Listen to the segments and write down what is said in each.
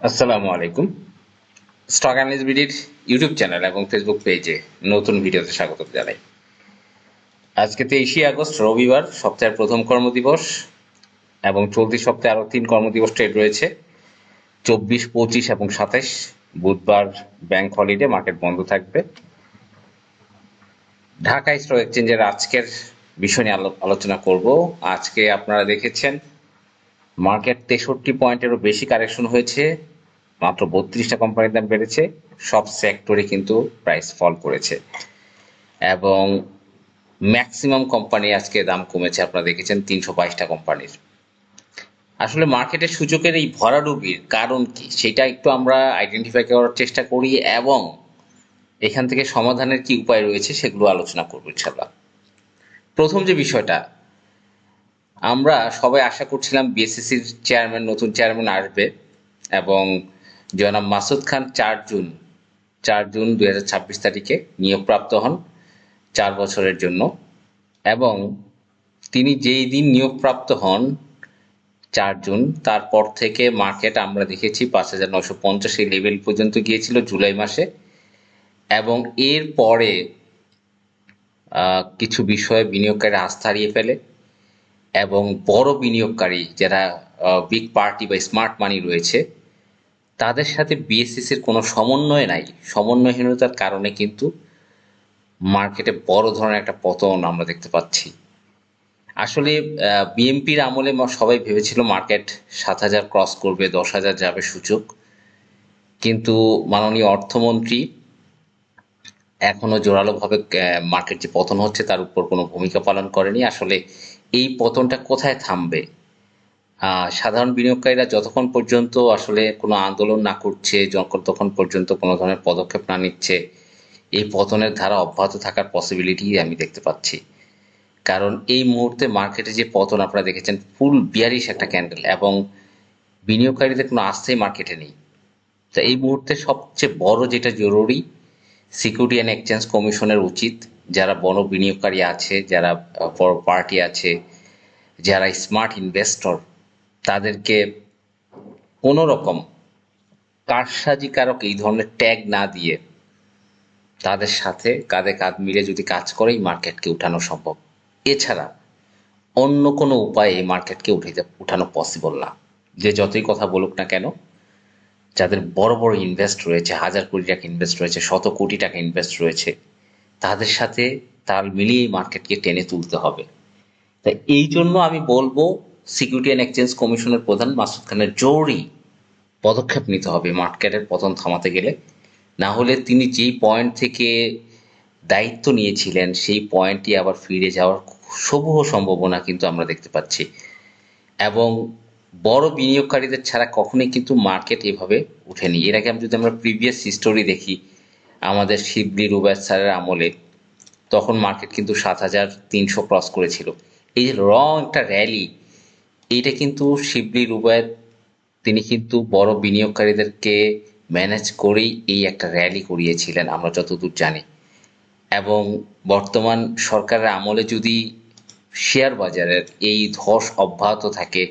আসসালামু আলাইকুম। Stock analyst বিডির YouTube channel এবং ফেসবুক পেজে নতুন ভিডিওতে স্বাগত জানাই। আজকে 23 আগস্ট রবিবার, সপ্তাহের প্রথম কর্মদিবস এবং চলতি সপ্তাহে আরো 3 কর্মদিবস ট্রেড রয়েছে। 24, 25 এবং 27 বুধবার ব্যাংক হলিডে, মার্কেট বন্ধ থাকবে। ঢাকা স্টক এক্সচেঞ্জের আজকের বিষয় নিয়ে আলোচনা করব। আজকে আপনারা দেখেছেন মার্কেট 63 পয়েন্টেরও বেশি কারেকশন হয়েছে, মাত্র 32টা কোম্পানির দাম বেড়েছে, সব সেক্টরে কিন্তু প্রাইস ফল করেছে এবং ম্যাক্সিমাম কোম্পানি আজকে দাম কমেছে। আপনারা দেখেছেন 322টা কোম্পানির। আসলে মার্কেটের সূচকের এই ভরাডুবির কারণ কি সেটা একটু আমরা আইডেন্টিফাই করার চেষ্টা করি এবং এখান থেকে সমাধানের কি উপায় রয়েছে সেগুলো আলোচনা করবো ইনশাআল্লাহ। প্রথম যে বিষয়টা, আমরা সবাই আশা করছিলাম বিএসসিসির চেয়ারম্যান, নতুন চেয়ারম্যান আসবে এবং জনাব মাসুদ খান 4 জুন 2026 তারিখে নিয়োগপ্রাপ্ত হন 4 বছরের জন্য। এবং তিনি যেই দিন নিয়োগপ্রাপ্ত হন 4 জুন, তারপর থেকে মার্কেট আমরা দেখেছি 5,950 এই লেভেল পর্যন্ত গিয়েছিল জুলাই মাসে এবং এর পরে কিছু বিষয়ে বিনিয়োগকারীরা আস্থা হারিয়ে ফেলে এবং বড় বিনিয়োগকারী যারা বিগ পার্টি বা স্মার্ট মানি রয়েছে তাদের সাথে বিএসসিসির কোনো সমন্বয় নাই। সমন্বয়হীনতার কারণে কিন্তু মার্কেটে বড় ধরনের একটা পতন আমরা দেখতে পাচ্ছি। আসলে বিএনপির আমলে সবাই ভেবেছিল মার্কেট 7,000 ক্রস করবে, 10,000 যাবে সূচক, কিন্তু মাননীয় অর্থমন্ত্রী এখনো জোরালোভাবে মার্কেট যে পতন হচ্ছে তার উপর কোনো ভূমিকা পালন করেনি। আসলে এই পতনটা কোথায় থামবে? সাধারণ বিনিয়োগকারীরা যতক্ষণ পর্যন্ত আসলে কোনো আন্দোলন না করছে, তখন পর্যন্ত কোনো ধরনের পদক্ষেপ না নিচ্ছে, এই পতনের ধারা অব্যাহত থাকার পসিবিলিটি আমি দেখতে পাচ্ছি। কারণ এই মুহূর্তে মার্কেটে যে পতন আপনারা দেখেছেন, ফুল বিয়ারিশ একটা ক্যান্ডেল এবং বিনিয়োগকারীদের কোনো আস্থাই মার্কেটে নেই। তো এই মুহূর্তে সবচেয়ে বড় যেটা জরুরি, সিকিউরিটি অ্যান্ড এক্সচেঞ্জ কমিশনের উচিত যারা বড় বিনিয়োগকারী আছে, যারা বড় পার্টি আছে, যারা স্মার্ট ইনভেস্টর, তাদেরকে কোনো রকম কারসাজিকারক এই ধরনের ট্যাগ না দিয়ে তাদের সাথে কাঁধে কাঁধ মিলে যদি কাজ করেই মার্কেটকে উঠানো সম্ভব। এছাড়া অন্য কোনো উপায়ে এই মার্কেটকে উঠানো পসিবল না। যে যতই কথা বলুক না কেন, যাদের বড় বড় ইনভেস্ট রয়েছে, হাজার কোটি টাকা ইনভেস্ট রয়েছে, শত কোটি টাকা ইনভেস্ট রয়েছে, তাদের সাথে তাল মিলিয়ে মার্কেটকে টেনে তুলতে হবে। তাই এই জন্য আমি বলবো সিকিউরিটি অ্যান্ড এক্সচেঞ্জ কমিশনের প্রধান মাসুদ খানের জরুরি পদক্ষেপ নিতে হবে মার্কেটের পতন থামাতে গেলে। না হলে তিনি যেই পয়েন্ট থেকে দায়িত্ব নিয়েছিলেন সেই পয়েন্টটি আবার ফিরে যাওয়ার সমূহ সম্ভাবনা কিন্তু আমরা দেখতে পাচ্ছি। এবং বড় বিনিয়োগকারীদের ছাড়া কখনোই কিন্তু মার্কেট এভাবে উঠেনি। এর আগে যদি আমরা প্রিভিয়াস হিস্টোরি দেখি, আমাদের শিবলি রুবায়েত স্যারের আমলে তখন মার্কেট কিন্তু 7,300 ক্রস করেছিল। এই যে একটা র্যালি, এইটা কিন্তু শিবলি রুবায়েত তিনি কিন্তু বড় বিনিয়োগকারীদেরকে ম্যানেজ করেই এই একটা র্যালি করিয়েছিলেন আমরা যতদূর জানি। এবং বর্তমান সরকারের আমলে যদি শেয়ার বাজারের এই ধস অব্যাহত থাকে,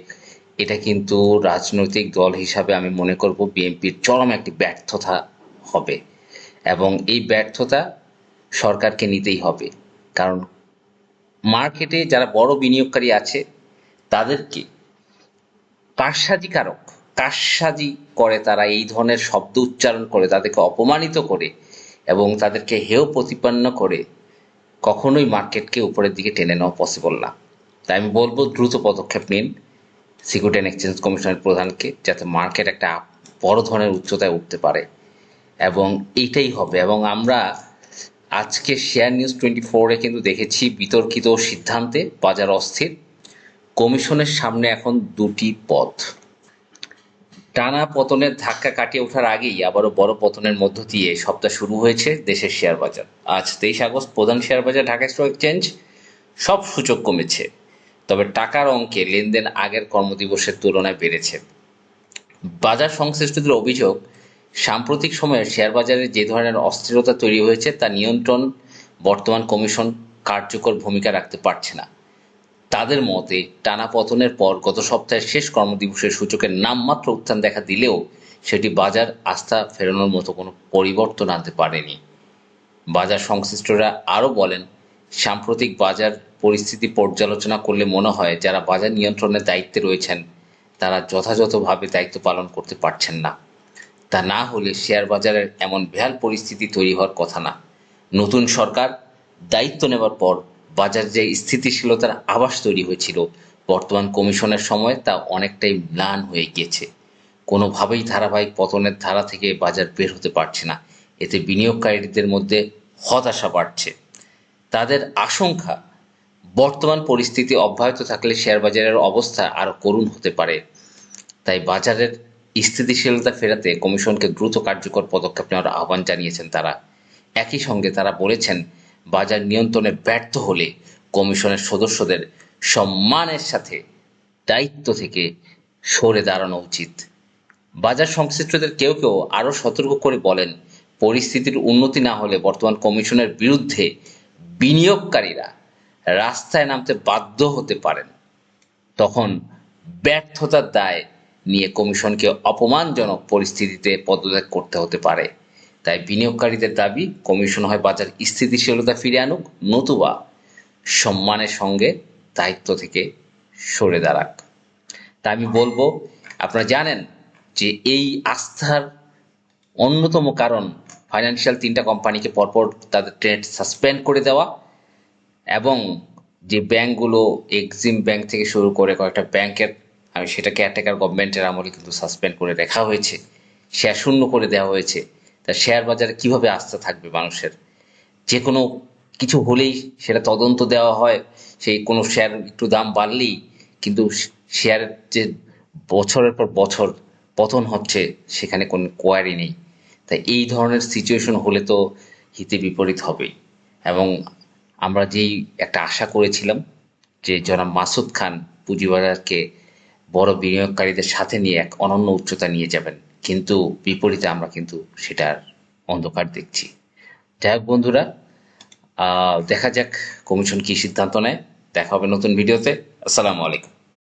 এটা কিন্তু রাজনৈতিক দল হিসাবে আমি মনে করব বিএনপির চরম একটি ব্যর্থতা হবে এবং এই ব্যর্থতা সরকারকে নিতেই হবে। কারণ মার্কেটে যারা বড় বিনিয়োগকারী আছে তাদেরকে কারসাজি করে, তারা এই ধরনের শব্দ উচ্চারণ করে, তাদেরকে অপমানিত করে এবং তাদেরকে হেয় প্রতিপন্ন করে কখনোই মার্কেটকে উপরের দিকে টেনে নেওয়া পসিবল না। তাই আমি বলবো দ্রুত পদক্ষেপ নিন সিকিউরিটি অ্যান্ড এক্সচেঞ্জ কমিশনের প্রধানকে, যাতে মার্কেট একটা বড় ধরনের উচ্চতায় উঠতে পারে এবং এইটাই হবে। এবং আমরা আজকে শেয়ার নিউজ 24-এ কিন্তু দেখেছি বিতর্কিত সিদ্ধান্তে বাজার অস্থির। কমিশনের সামনে এখন দুটি পথ, টানা পতনের ধাক্কা কাটিয়ে ওঠার আগেই আবারও বড় পতনের মধ্য দিয়ে সপ্তাহ শুরু হয়েছে দেশের শেয়ার বাজার। আজ 23 আগস্ট প্রধান শেয়ার বাজার ঢাকা স্টক এক্সচেঞ্জ সব সূচক কমেছে, তবে টাকার অঙ্কে লেনদেন আগের কর্মদিবসের তুলনায় বেড়েছে। বাজার সংশ্লিষ্টদের অভিযোগ, সাম্প্রতিক সময়ে শেয়ার বাজারে যে ধরনের অস্থিরতা তৈরি হয়েছে তা নিয়ন্ত্রণ বর্তমান কমিশন কার্যকর ভূমিকা রাখতে পারছে না। তাদের মতে টানা পতনের পর গত সপ্তাহের শেষ কর্মদিবসের সূচকের নামমাত্র উত্থান দেখা দিলেও সেটি বাজার আস্থা ফেরানোর মতো কোনো পরিবর্তন আনতে পারেনি। বাজার সংশ্লিষ্টরা আরও বলেন, সাম্প্রতিক বাজার পরিস্থিতি পর্যালোচনা করলে মনে হয় যারা বাজার নিয়ন্ত্রণের দায়িত্বে রয়েছেন তারা যথাযথভাবে দায়িত্ব পালন করতে পারছেন না। তা না হলে শেয়ার বাজারের এমন বেহাল পরিস্থিতি তৈরি হওয়ার কথা না। নতুন সরকার দায়িত্ব নেওয়ার পর বাজার যে স্থিতিশীলতার আভাস তৈরি হয়েছিল, বর্তমান কমিশনের সময় তা অনেকটাই ম্লান হয়ে গিয়েছে। কোনোভাবেই ধারাবাহিক পতনের ধারা থেকে বাজার বের হতে পারছে না। এতে বিনিয়োগকারীদের মধ্যে হতাশা বাড়ছে। তাদের আশঙ্কা, বর্তমান পরিস্থিতি অব্যাহত থাকলে শেয়ার বাজারের অবস্থা আরও করুণ হতে পারে। তাই বাজারের স্থিতিশীলতা ফেরাতে কমিশনকে দ্রুত কার্যকর পদক্ষেপ নেওয়ার আহ্বান জানিয়েছেন তারা। একই সঙ্গে তারা বলেছেন, বাজার নিয়ন্ত্রণে ব্যর্থ হলে কমিশনের সদস্যদের সম্মানের সাথে দায়িত্ব থেকে সরে দাঁড়ানো উচিত। বাজার সংশ্লিষ্টদের কেউ কেউ আরও সতর্ক করে বলেন, পরিস্থিতির উন্নতি না হলে বর্তমান কমিশনের বিরুদ্ধে বিনিয়োগকারীরা রাস্তায় নামতে বাধ্য হতে পারেন। তখন ব্যর্থতার দায় নিয়ে কমিশনকে অপমানজনক পরিস্থিতিতে পদত্যাগ করতে হতে পারে। তাই বিনিয়োগকারীদের দাবি, কমিশন হয় বাজার স্থিতিশীলতা ফিরে আনুক, নতুবা সম্মানের সঙ্গে দায়িত্ব থেকে সরে দাঁড়াক। তা আমি বলবো, আপনারা জানেন যে এই আস্থার অন্যতম কারণ ফাইন্যান্সিয়াল 3টা কোম্পানিকে পরপর তাদের ট্রেড সাসপেন্ড করে দেওয়া, এবং যে ব্যাংকগুলো এক্সিম ব্যাংক থেকে শুরু করে কয়েকটা ব্যাংকের, আমি সেটা কেয়ারটেকার গভর্নমেন্টের আমলে কিন্তু সাসপেন্ড করে রাখা হয়েছে, শেয়ার শূন্য করে দেওয়া হয়েছে। তা শেয়ার বাজারে কিভাবে আস্থা থাকবে মানুষের? যে কোনো কিছু হলেই সেটা তদন্ত দেওয়া হয়, সেই কোনো শেয়ার একটু দাম বাড়লেই কিন্তু শেয়ারের যে বছরের পর বছর পতন হচ্ছে, সেখানে কোনো কোয়ারি নেই। তাই এই ধরনের সিচুয়েশন হলে তো হিতে বিপরীত হবেই। এবং আমরা যেই একটা আশা করেছিলাম যে জনাব মাসুদ খান পুঁজিবাজারকে বড় বিনিয়োগকারীদের সাথে নিয়ে এক অনন্য উচ্চতা নিয়ে যাবেন, কিন্তু বিপরীতে আমরা কিন্তু সেটার অন্ধকার দেখছি। যাই হোক বন্ধুরা, দেখা যাক কমিশন কি সিদ্ধান্ত নেয়। দেখা হবে নতুন ভিডিওতে। আসসালামু আলাইকুম।